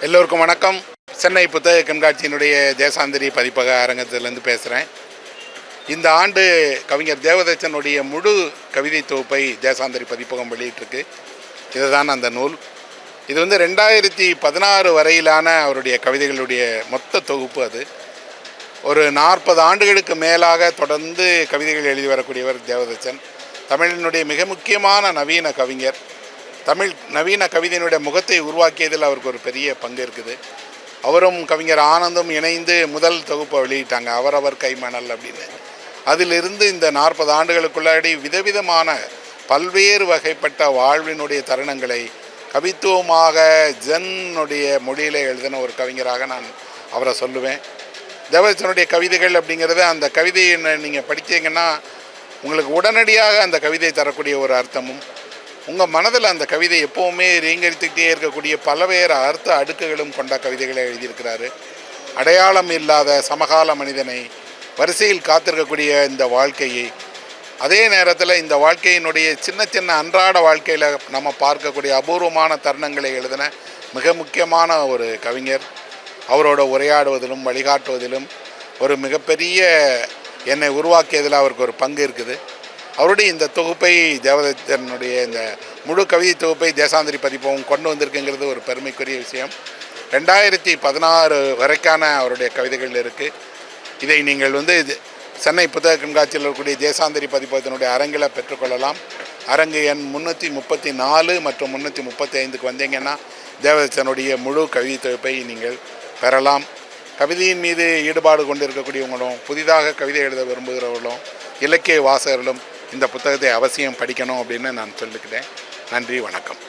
எல்லோருக்கும் வணக்கம். சென்னை புத்தக கண்காட்சியினுடைய தேசாந்திரி பதிப்பக அரங்கத்திலிருந்து பேசுகிறேன். இந்த ஆண்டு கவிஞர் தேவதச்சனுடைய முழு கவிதை தொகுப்பை தேசாந்திரி பதிப்பகம் வெளியிட்டிருக்கு. இதுதான் அந்த நூல். இது 2016 வரையிலான அவருடைய கவிதைகளுடைய மொத்த தொகுப்பு. அது ஒரு 40 ஆண்டுகளுக்கு மேலாக தொடர்ந்து கவிதைகள் எழுதி வரக்கூடியவர் தேவதச்சன். தமிழினுடைய மிக முக்கியமான நவீன கவிஞர். தமிழ் நவீன கவிதையினுடைய முகத்தை உருவாக்கியதில் அவருக்கு ஒரு பெரிய பங்கு இருக்குது. அவரும் கவிஞர் ஆனந்தும் இணைந்து முதல் தொகுப்பை வெளியிட்டாங்க, அவரவர் கைமணல் அப்படின்னு. அதிலிருந்து இந்த 40 ஆண்டுகளுக்குள்ளாடி விதவிதமான பல்வேறு வகைப்பட்ட வாழ்வினுடைய தருணங்களை கவித்துவமாக ஜென்னுடைய மொழியில் எழுதின ஒரு கவிஞராக நான் அவரை சொல்லுவேன். தேவதச்சனுடைய கவிதைகள் அப்படிங்கிறது, அந்த கவிதையை நீங்கள் படித்தீங்கன்னா உங்களுக்கு உடனடியாக அந்த கவிதை தரக்கூடிய ஒரு அர்த்தமும், உங்கள் மனதில் அந்த கவிதை எப்போவுமே ரீங்கரித்துக்கிட்டே இருக்கக்கூடிய பல்வேறு அர்த்த அடுக்குகளும் கொண்ட கவிதைகளை எழுதியிருக்கிறாரு. அடையாளம் இல்லாத சமகால மனிதனை, வரிசையில் காத்திருக்கக்கூடிய இந்த வாழ்க்கையை, அதே நேரத்தில் இந்த வாழ்க்கையினுடைய சின்ன சின்ன அன்றாட வாழ்க்கையில் நம்ம பார்க்கக்கூடிய அபூர்வமான தருணங்களை எழுதின மிக முக்கியமான ஒரு கவிஞர். அவரோட உரையாடுவதிலும் வழிகாட்டுவதிலும் ஒரு மிகப்பெரிய என்னை உருவாக்கியதில் அவருக்கு ஒரு பங்கு இருக்குது. அவருடைய இந்த தொகுப்பை, தேவதச்சனுடைய இந்த முழு கவிதை தொகுப்பை தேசாந்திரி பதிப்பகம் கொண்டு வந்திருக்குங்கிறது ஒரு பெருமைக்குரிய விஷயம். 2016 வரைக்கான அவருடைய கவிதைகள் இருக்குது. இதை நீங்கள் சென்னை புத்தக கண்காட்சியில் இருக்கக்கூடிய தேசாந்திரி பதிப்பகத்தினுடைய அரங்கில் பெற்றுக்கொள்ளலாம். அரங்கு எண் 334 மற்றும் 335க்கு வந்தீங்கன்னா தேவதச்சனுடைய முழு கவிதை தொகுப்பை நீங்கள் பெறலாம். கவிதையின் மீது ஈடுபாடு கொண்டிருக்கக்கூடியவங்களும், புதிதாக கவிதை எழுத விரும்புகிறவர்களும், இலக்கிய வாசகர்களும் இந்த புத்தகத்தை அவசியம் படிக்கணும் அப்படின்னு நான் சொல்லிக்கிறேன். நன்றி, வணக்கம்.